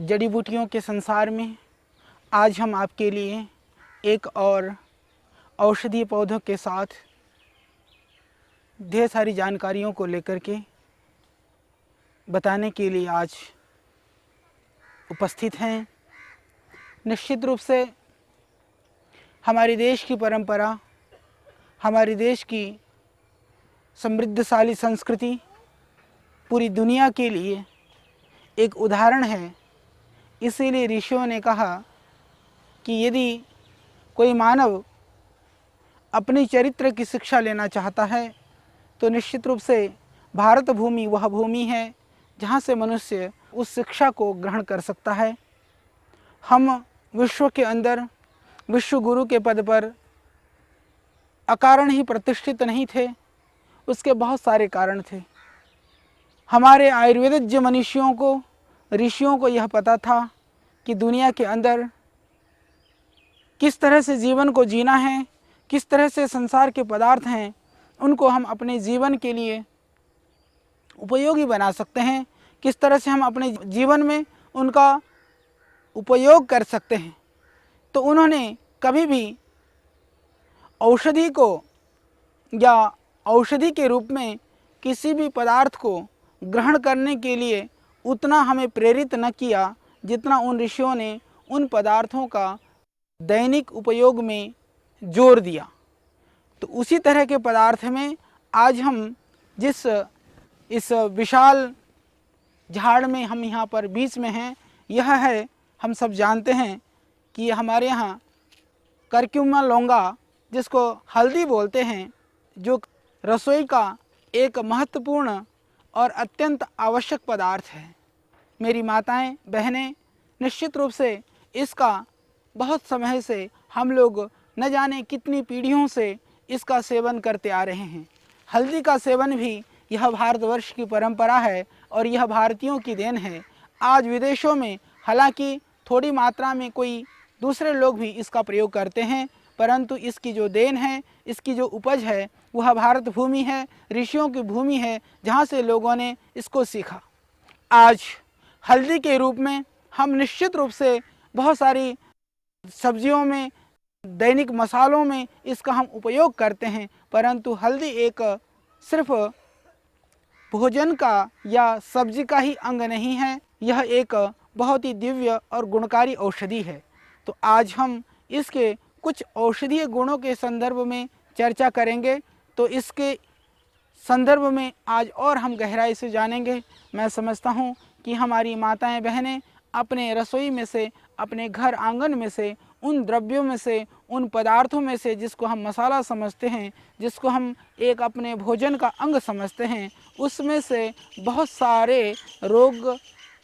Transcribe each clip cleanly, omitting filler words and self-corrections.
जड़ी बूटियों के संसार में आज हम आपके लिए एक और औषधीय पौधों के साथ ढेर सारी जानकारियों को लेकर के बताने के लिए आज उपस्थित हैं। निश्चित रूप से हमारे देश की परंपरा, हमारे देश की समृद्धशाली संस्कृति पूरी दुनिया के लिए एक उदाहरण है। इसीलिए ऋषियों ने कहा कि यदि कोई मानव अपने चरित्र की शिक्षा लेना चाहता है तो निश्चित रूप से भारत भूमि वह भूमि है जहाँ से मनुष्य उस शिक्षा को ग्रहण कर सकता है। हम विश्व के अंदर विश्व गुरु के पद पर अकारण ही प्रतिष्ठित नहीं थे, उसके बहुत सारे कारण थे। हमारे आयुर्वेदिक मनीषियों को, ऋषियों को यह पता था कि दुनिया के अंदर किस तरह से जीवन को जीना है, किस तरह से संसार के पदार्थ हैं उनको हम अपने जीवन के लिए उपयोगी बना सकते हैं, किस तरह से हम अपने जीवन में उनका उपयोग कर सकते हैं। तो उन्होंने कभी भी औषधि को या औषधि के रूप में किसी भी पदार्थ को ग्रहण करने के लिए उतना हमें प्रेरित न किया जितना उन ऋषियों ने उन पदार्थों का दैनिक उपयोग में जोर दिया। तो उसी तरह के पदार्थ में आज हम जिस इस विशाल झाड़ में हम यहाँ पर बीच में हैं, यह है, हम सब जानते हैं कि हमारे यहाँ करक्यूमा लौंगा, जिसको हल्दी बोलते हैं, जो रसोई का एक महत्वपूर्ण और अत्यंत आवश्यक पदार्थ है। मेरी माताएं, बहनें, निश्चित रूप से इसका बहुत समय से हम लोग न जाने कितनी पीढ़ियों से इसका सेवन करते आ रहे हैं। हल्दी का सेवन भी यह भारतवर्ष की परंपरा है और यह भारतीयों की देन है। आज विदेशों में हालांकि थोड़ी मात्रा में कोई दूसरे लोग भी इसका प्रयोग करते हैं, परंतु इसकी जो देन है, इसकी जो उपज है, वह भारत भूमि है, ऋषियों की भूमि है, जहाँ से लोगों ने इसको सीखा। आज हल्दी के रूप में हम निश्चित रूप से बहुत सारी सब्जियों में, दैनिक मसालों में इसका हम उपयोग करते हैं, परंतु हल्दी एक सिर्फ भोजन का या सब्जी का ही अंग नहीं है, यह एक बहुत ही दिव्य और गुणकारी औषधि है। तो आज हम इसके कुछ औषधीय गुणों के संदर्भ में चर्चा करेंगे। तो इसके संदर्भ में आज और हम गहराई से जानेंगे। मैं समझता हूँ कि हमारी माताएं, बहनें अपने रसोई में से, अपने घर आंगन में से, उन द्रव्यों में से, उन पदार्थों में से जिसको हम मसाला समझते हैं, जिसको हम एक अपने भोजन का अंग समझते हैं, उसमें से बहुत सारे रोग,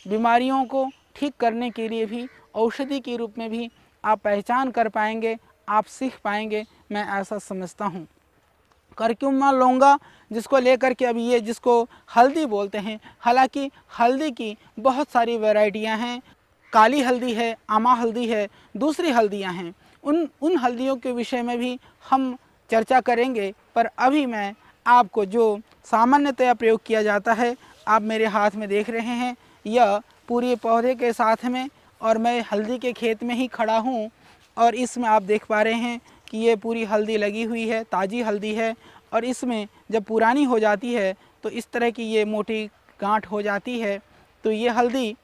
बीमारियों को ठीक करने के लिए भी औषधि के रूप में भी आप पहचान कर पाएंगे, आप सीख पाएंगे, मैं ऐसा समझता हूँ। करक्यूमा लौंगा जिसको लेकर के अभी ये जिसको हल्दी बोलते हैं, हालांकि हल्दी की बहुत सारी वैरायटियां हैं। काली हल्दी है, आमा हल्दी है, दूसरी हल्दियां हैं। उन हल्दियों के विषय में भी हम चर्चा करेंगे, पर अभी मैं आपको जो सामान्यतया प्रयोग किया जाता है, आप मेरे हाथ में देख रहे हैं, यह पूरे पौधे के साथ में, और मैं हल्दी के खेत में ही खड़ा हूँ और इसमें आप देख पा रहे हैं कि ये पूरी हल्दी लगी हुई है, ताज़ी हल्दी है, और इसमें जब पुरानी हो जाती है तो इस तरह की ये मोटी गांठ हो जाती है। तो ये हल्दी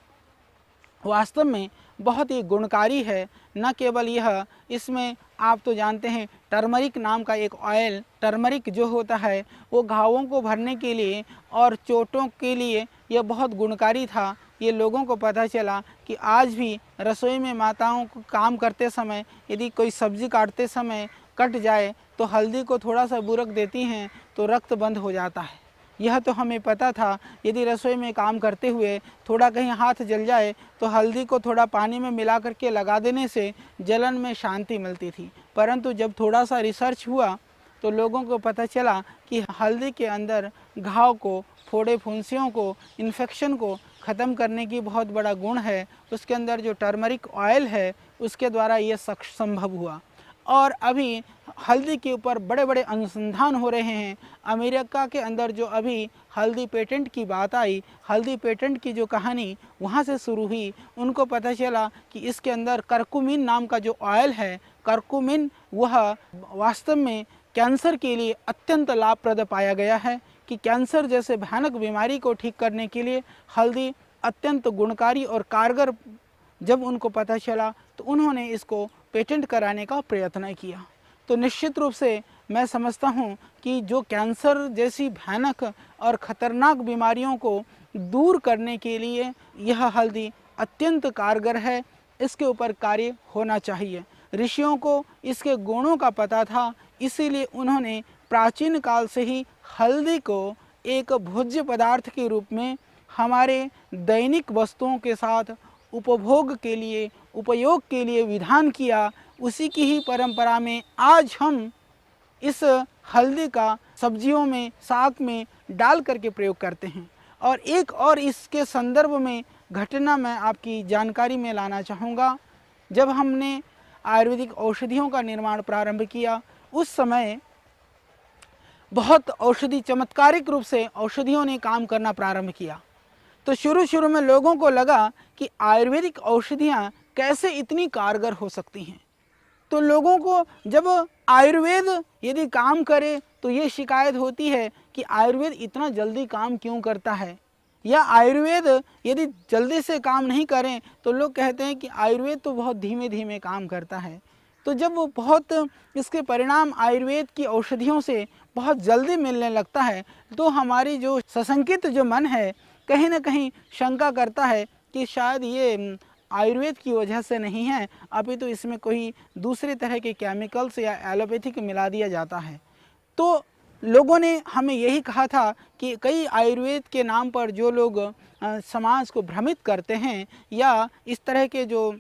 वास्तव में बहुत ही गुणकारी है। न केवल यह, इसमें आप तो जानते हैं टर्मरिक नाम का एक ऑयल, टर्मरिक जो होता है वो घावों को भरने के लिए और चोटों के लिए यह बहुत गुणकारी था। ये लोगों को पता चला कि आज भी रसोई में माताओं को काम करते समय यदि कोई सब्ज़ी काटते समय कट जाए तो हल्दी को थोड़ा सा बुरक देती हैं तो रक्त बंद हो जाता है। यह तो हमें पता था। यदि रसोई में काम करते हुए थोड़ा कहीं हाथ जल जाए तो हल्दी को थोड़ा पानी में मिला करके लगा देने से जलन में शांति मिलती थी, परंतु जब थोड़ा सा रिसर्च हुआ तो लोगों को पता चला कि हल्दी के अंदर घाव को, फोड़े फुंसियों को, इन्फेक्शन को ख़त्म करने की बहुत बड़ा गुण है। उसके अंदर जो टर्मरिक ऑयल है उसके द्वारा ये संभव हुआ। और अभी हल्दी के ऊपर बड़े बड़े अनुसंधान हो रहे हैं। अमेरिका के अंदर जो अभी हल्दी पेटेंट की बात आई, हल्दी पेटेंट की जो कहानी वहाँ से शुरू हुई, उनको पता चला कि इसके अंदर करकुमिन नाम का जो ऑयल है, करकुमिन, वह वास्तव में कैंसर के लिए अत्यंत लाभप्रद पाया गया है कि कैंसर जैसे भयानक बीमारी को ठीक करने के लिए हल्दी अत्यंत गुणकारी और कारगर जब उनको पता चला तो उन्होंने इसको पेटेंट कराने का प्रयत्न किया। तो निश्चित रूप से मैं समझता हूँ कि जो कैंसर जैसी भयानक और ख़तरनाक बीमारियों को दूर करने के लिए यह हल्दी अत्यंत कारगर है, इसके ऊपर कार्य होना चाहिए। ऋषियों को इसके गुणों का पता था, इसीलिए उन्होंने प्राचीन काल से ही हल्दी को एक भोज्य पदार्थ के रूप में हमारे दैनिक वस्तुओं के साथ उपभोग के लिए, उपयोग के लिए विधान किया। उसी की ही परंपरा में आज हम इस हल्दी का सब्जियों में, साग में डाल करके प्रयोग करते हैं। और एक और इसके संदर्भ में घटना मैं आपकी जानकारी में लाना चाहूँगा। जब हमने आयुर्वेदिक औषधियों का निर्माण प्रारंभ किया, उस समय बहुत औषधि चमत्कारिक रूप से औषधियों ने काम करना प्रारंभ किया। तो शुरू में लोगों को लगा कि आयुर्वेदिक औषधियाँ कैसे इतनी कारगर हो सकती हैं। तो लोगों को जब आयुर्वेद यदि काम करे तो ये शिकायत होती है कि आयुर्वेद इतना जल्दी काम क्यों करता है, या आयुर्वेद यदि जल्दी से काम नहीं करें तो लोग कहते हैं कि आयुर्वेद तो बहुत धीमे धीमे काम करता है। तो जब वो बहुत इसके परिणाम आयुर्वेद की औषधियों से बहुत जल्दी मिलने लगता है तो हमारी जो सशंकित जो मन है कहीं ना कहीं शंका करता है कि शायद ये आयुर्वेद की वजह से नहीं है, अभी तो इसमें कोई दूसरे तरह के केमिकल्स या एलोपैथिक मिला दिया जाता है। तो लोगों ने हमें यही कहा था कि कई आयुर्वेद के नाम पर जो लोग समाज को भ्रमित करते हैं या इस तरह के जो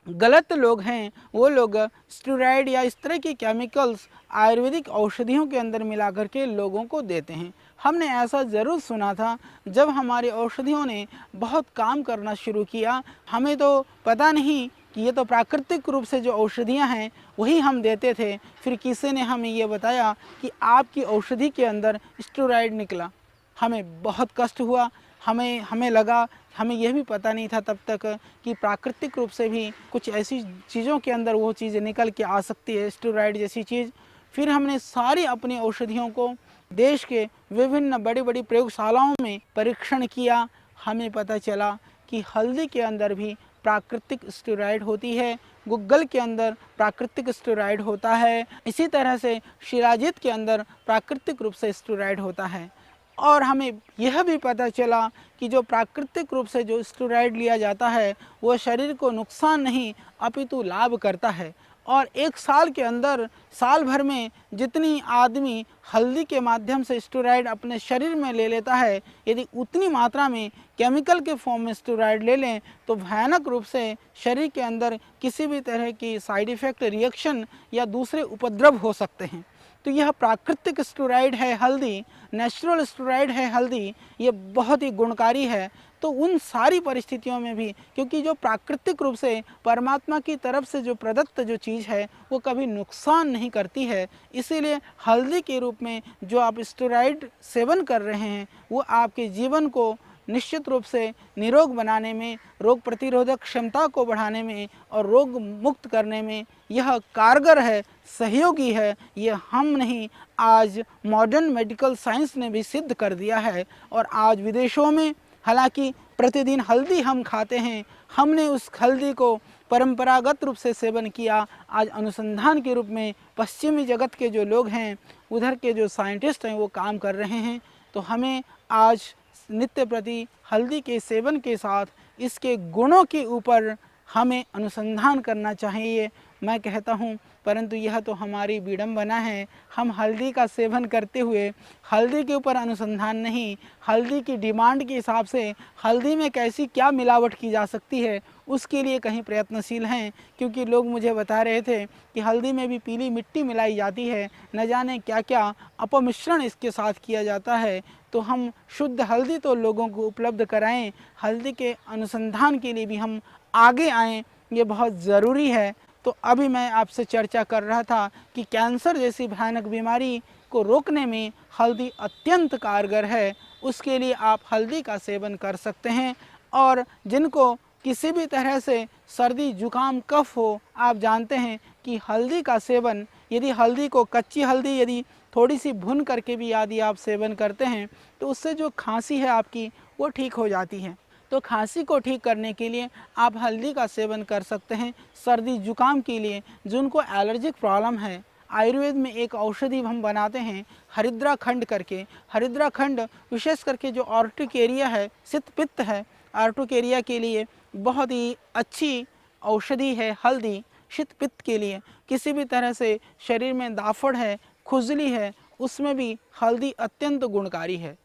गलत लोग हैं, वो लोग स्टेरॉइड या इस तरह के केमिकल्स आयुर्वेदिक औषधियों के अंदर मिला करके लोगों को देते हैं। हमने ऐसा ज़रूर सुना था। जब हमारी औषधियों ने बहुत काम करना शुरू किया, हमें तो पता नहीं कि ये तो प्राकृतिक रूप से जो औषधियाँ हैं वही हम देते थे। फिर किसी ने हमें ये बताया कि आपकी औषधि के अंदर स्टेरॉइड निकला। हमें बहुत कष्ट हुआ। हमें लगा, हमें यह भी पता नहीं था तब तक कि प्राकृतिक रूप से भी कुछ ऐसी चीज़ों के अंदर वो चीज़ निकल के आ सकती है, स्टेरॉइड जैसी चीज़। फिर हमने सारी अपनी औषधियों को देश के विभिन्न बड़ी बड़ी प्रयोगशालाओं में परीक्षण किया। हमें पता चला कि हल्दी के अंदर भी प्राकृतिक स्टेरॉइड होती है, गुग्गल के अंदर प्राकृतिक स्टेरॉइड होता है, इसी तरह से शिलाजीत के अंदर प्राकृतिक रूप से स्टेरॉइड होता है। और हमें यह भी पता चला कि जो प्राकृतिक रूप से जो स्टेरॉइड लिया जाता है वो शरीर को नुकसान नहीं अपितु लाभ करता है। और एक साल के अंदर, साल भर में जितनी आदमी हल्दी के माध्यम से स्टेरॉइड अपने शरीर में ले लेता है, यदि उतनी मात्रा में केमिकल के फॉर्म में स्टेरॉइड ले लें तो भयानक रूप से शरीर के अंदर किसी भी तरह की साइड इफ़ेक्ट, रिएक्शन या दूसरे उपद्रव हो सकते हैं। तो यह प्राकृतिक स्टेरॉइड है हल्दी, नेचुरल स्टेरॉइड है हल्दी, ये बहुत ही गुणकारी है। तो उन सारी परिस्थितियों में भी, क्योंकि जो प्राकृतिक रूप से परमात्मा की तरफ से जो प्रदत्त जो चीज़ है वो कभी नुकसान नहीं करती है, इसीलिए हल्दी के रूप में जो आप स्टेरॉइड सेवन कर रहे हैं वो आपके जीवन को निश्चित रूप से निरोग बनाने में, रोग प्रतिरोधक क्षमता को बढ़ाने में और रोग मुक्त करने में यह कारगर है, सहयोगी है। ये हम नहीं, आज मॉडर्न मेडिकल साइंस ने भी सिद्ध कर दिया है। और आज विदेशों में हालांकि प्रतिदिन हल्दी हम खाते हैं, हमने उस हल्दी को परंपरागत रूप से सेवन किया। आज अनुसंधान के रूप में पश्चिमी जगत के जो लोग हैं, उधर के जो साइंटिस्ट हैं वो काम कर रहे हैं। तो हमें आज नित्य प्रति हल्दी के सेवन के साथ इसके गुणों के ऊपर हमें अनुसंधान करना चाहिए, मैं कहता हूँ। परंतु यह तो हमारी विडंबना है, हम हल्दी का सेवन करते हुए हल्दी के ऊपर अनुसंधान नहीं, हल्दी की डिमांड के हिसाब से हल्दी में कैसी क्या मिलावट की जा सकती है उसके लिए कहीं प्रयत्नशील हैं। क्योंकि लोग मुझे बता रहे थे कि हल्दी में भी पीली मिट्टी मिलाई जाती है, न जाने क्या क्या अपमिश्रण इसके साथ किया जाता है। तो हम शुद्ध हल्दी तो लोगों को उपलब्ध कराएं, हल्दी के अनुसंधान के लिए भी हम आगे आएँ, ये बहुत ज़रूरी है। तो अभी मैं आपसे चर्चा कर रहा था कि कैंसर जैसी भयानक बीमारी को रोकने में हल्दी अत्यंत कारगर है। उसके लिए आप हल्दी का सेवन कर सकते हैं। और जिनको किसी भी तरह से सर्दी जुकाम कफ हो, आप जानते हैं कि हल्दी का सेवन, यदि हल्दी को कच्ची हल्दी यदि थोड़ी सी भून करके भी यदि आप सेवन करते हैं तो उससे जो खांसी है आपकी वो ठीक हो जाती है। तो खांसी को ठीक करने के लिए आप हल्दी का सेवन कर सकते हैं। सर्दी जुकाम के लिए जिनको एलर्जिक प्रॉब्लम है, आयुर्वेद में एक औषधि हम बनाते हैं हरिद्रा खंड करके। हरिद्रा खंड विशेष करके जो ऑर्टिक एरिया है, सित पित्त है, ऑर्टिक एरिया के लिए बहुत ही अच्छी औषधि है हल्दी। शीत पित्त के लिए किसी भी तरह से शरीर में दाफड़ है, खुजली है, उसमें भी हल्दी अत्यंत गुणकारी है।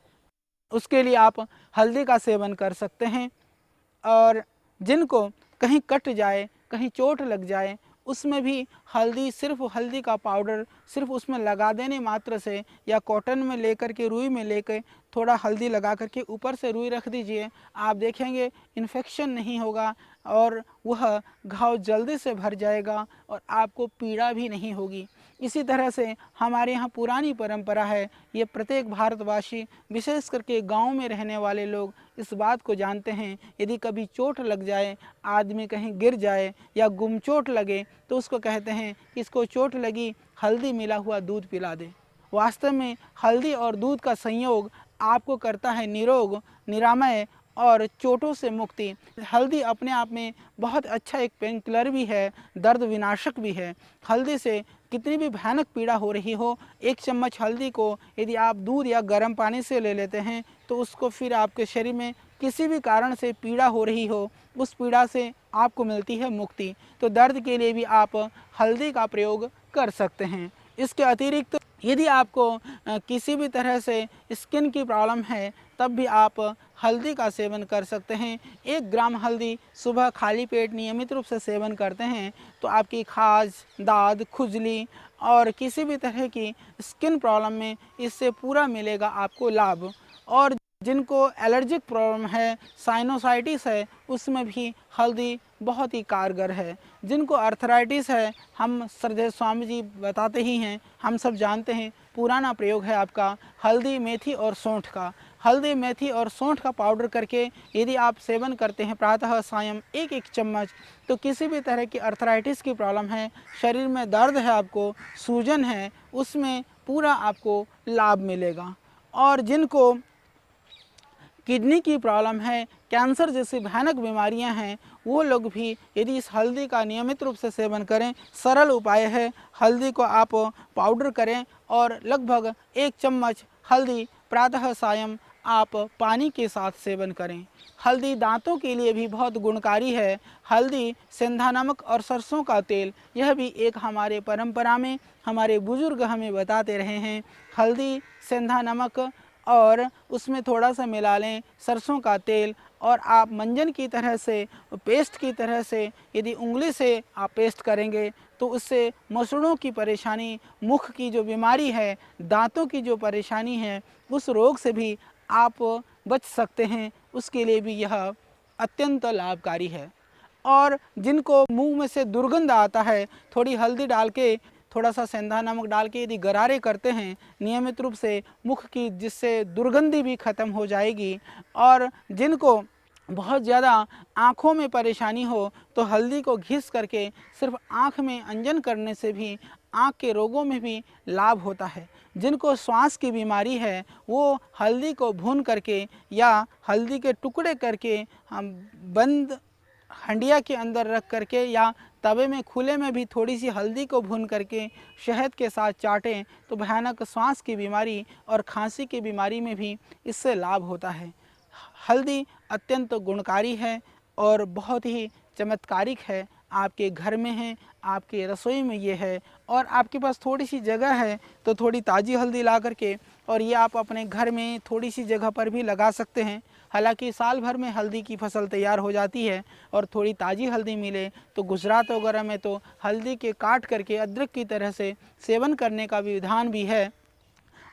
उसके लिए आप हल्दी का सेवन कर सकते हैं। और जिनको कहीं कट जाए, कहीं चोट लग जाए, उसमें भी हल्दी, सिर्फ हल्दी का पाउडर सिर्फ उसमें लगा देने मात्र से, या कॉटन में लेकर के, रुई में लेकर थोड़ा हल्दी लगा करके ऊपर से रुई रख दीजिए। आप देखेंगे इन्फेक्शन नहीं होगा और वह घाव जल्दी से भर जाएगा और आपको पीड़ा भी नहीं होगी। इसी तरह से हमारे यहाँ पुरानी परंपरा है, ये प्रत्येक भारतवासी विशेष करके गांव में रहने वाले लोग इस बात को जानते हैं। यदि कभी चोट लग जाए, आदमी कहीं गिर जाए या गुमचोट लगे, तो उसको कहते हैं कि इसको चोट लगी, हल्दी मिला हुआ दूध पिला दे। वास्तव में हल्दी और दूध का संयोग आपको करता है निरोग, निरामय और चोटों से मुक्ति। हल्दी अपने आप में बहुत अच्छा एक पेन किलर भी है, दर्द विनाशक भी है। हल्दी से कितनी भी भयानक पीड़ा हो रही हो, एक चम्मच हल्दी को यदि आप दूध या गर्म पानी से ले लेते हैं तो उसको फिर आपके शरीर में किसी भी कारण से पीड़ा हो रही हो, उस पीड़ा से आपको मिलती है मुक्ति। तो दर्द के लिए भी आप हल्दी का प्रयोग कर सकते हैं। इसके अतिरिक्त यदि आपको किसी भी तरह से स्किन की प्रॉब्लम है, तब भी आप हल्दी का सेवन कर सकते हैं। 1 ग्राम हल्दी सुबह खाली पेट नियमित रूप से सेवन करते हैं तो आपकी खाज, दाद, खुजली और किसी भी तरह की स्किन प्रॉब्लम में इससे पूरा मिलेगा आपको लाभ। और जिनको एलर्जिक प्रॉब्लम है, साइनोसाइटिस है, उसमें भी हल्दी बहुत ही कारगर है। जिनको अर्थराइटिस है, हम श्रद्धेय स्वामी जी बताते ही हैं, हम सब जानते हैं, पुराना प्रयोग है आपका हल्दी, मेथी और सौंठ का। हल्दी, मेथी और सौंठ का पाउडर करके यदि आप सेवन करते हैं प्रातः सायं 1-1 चम्मच, तो किसी भी तरह की अर्थराइटिस की प्रॉब्लम है, शरीर में दर्द है, आपको सूजन है, उसमें पूरा आपको लाभ मिलेगा। और जिनको किडनी की प्रॉब्लम है, कैंसर जैसी भयानक बीमारियां हैं, वो लोग भी यदि इस हल्दी का नियमित रूप से सेवन करें, सरल उपाय है। हल्दी को आप पाउडर करें और लगभग 1 चम्मच हल्दी प्रातः सायं आप पानी के साथ सेवन करें। हल्दी दांतों के लिए भी बहुत गुणकारी है। हल्दी, सेंधा नमक और सरसों का तेल, यह भी एक हमारे परंपरा में हमारे बुजुर्ग हमें बताते रहे हैं। हल्दी, सेंधा नमक और उसमें थोड़ा सा मिला लें सरसों का तेल, और आप मंजन की तरह से, पेस्ट की तरह से यदि उंगली से आप पेस्ट करेंगे तो उससे मसूड़ों की परेशानी, मुख की जो बीमारी है, दांतों की जो परेशानी है, उस रोग से भी आप बच सकते हैं। उसके लिए भी यह अत्यंत लाभकारी है। और जिनको मुंह में से दुर्गंध आता है, थोड़ी हल्दी डाल के, थोड़ा सा सेंधा नमक डाल के यदि गरारे करते हैं नियमित रूप से मुख की, जिससे दुर्गंधी भी खत्म हो जाएगी। और जिनको बहुत ज़्यादा आँखों में परेशानी हो तो हल्दी को घिस करके सिर्फ आँख में अंजन करने से भी आँख के रोगों में भी लाभ होता है। जिनको श्वास की बीमारी है, वो हल्दी को भून करके या हल्दी के टुकड़े करके हम बंद हंडिया के अंदर रख करके या तवे में खुले में भी थोड़ी सी हल्दी को भून करके शहद के साथ चाटें तो भयानक श्वास की बीमारी और खांसी की बीमारी में भी इससे लाभ होता है। हल्दी अत्यंत गुणकारी है और बहुत ही चमत्कारिक है। आपके घर में है, आपके रसोई में ये है, और आपके पास थोड़ी सी जगह है तो थोड़ी ताज़ी हल्दी ला करके और ये आप अपने घर में थोड़ी सी जगह पर भी लगा सकते हैं। हालांकि साल भर में हल्दी की फसल तैयार हो जाती है, और थोड़ी ताज़ी हल्दी मिले तो गुजरात वगैरह में तो हल्दी के काट करके अदरक की तरह से सेवन करने का भी विधान भी है।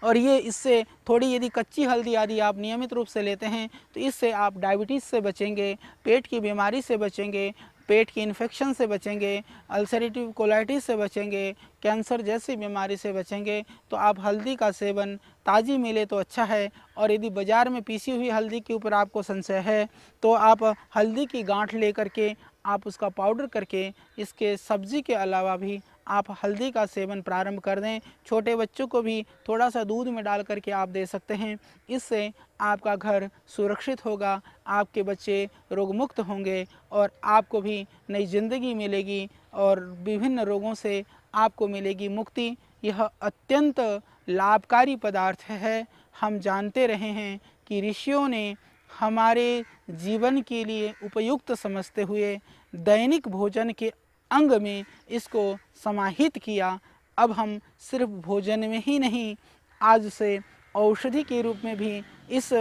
और ये इससे थोड़ी यदि कच्ची हल्दी आदि आप नियमित रूप से लेते हैं तो इससे आप डायबिटीज़ से बचेंगे, पेट की बीमारी से बचेंगे, पेट की इन्फेक्शन से बचेंगे, अल्सरेटिव कोलाइटिस से बचेंगे, कैंसर जैसी बीमारी से बचेंगे। तो आप हल्दी का सेवन ताज़ी मिले तो अच्छा है। और यदि बाज़ार में पीसी हुई हल्दी के ऊपर आपको संशय है तो आप हल्दी की गांठ ले करके आप उसका पाउडर करके इसके सब्ज़ी के अलावा भी आप हल्दी का सेवन प्रारंभ कर दें। छोटे बच्चों को भी थोड़ा सा दूध में डाल करके आप दे सकते हैं। इससे आपका घर सुरक्षित होगा, आपके बच्चे रोगमुक्त होंगे और आपको भी नई ज़िंदगी मिलेगी और विभिन्न रोगों से आपको मिलेगी मुक्ति। यह अत्यंत लाभकारी पदार्थ है। हम जानते रहे हैं कि ऋषियों ने हमारे जीवन के लिए उपयुक्त समझते हुए दैनिक भोजन के अंग में इसको समाहित किया। अब हम सिर्फ भोजन में ही नहीं, आज से औषधि के रूप में भी इस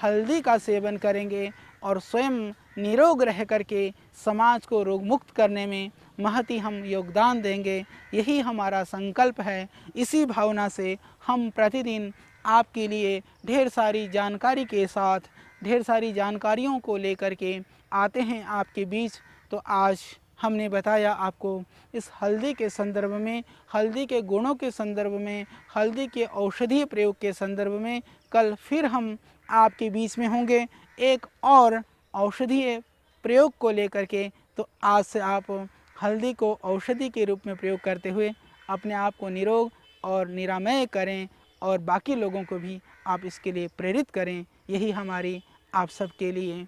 हल्दी का सेवन करेंगे और स्वयं निरोग रह करके समाज को रोगमुक्त करने में महती हम योगदान देंगे। यही हमारा संकल्प है। इसी भावना से हम प्रतिदिन आपके लिए ढेर सारी जानकारी के साथ, ढेर सारी जानकारियों को लेकर के आते हैं आपके बीच। तो आज हमने बताया आपको इस हल्दी के संदर्भ में, हल्दी के गुणों के संदर्भ में, हल्दी के औषधीय प्रयोग के संदर्भ में। कल फिर हम आपके बीच में होंगे एक और औषधीय प्रयोग को लेकर के। तो आज से आप हल्दी को औषधि के रूप में प्रयोग करते हुए अपने आप को निरोग और निरामय करें और बाकी लोगों को भी आप इसके लिए प्रेरित करें। यही हमारी आप सबके लिए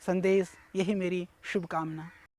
संदेश, यही मेरी शुभकामना।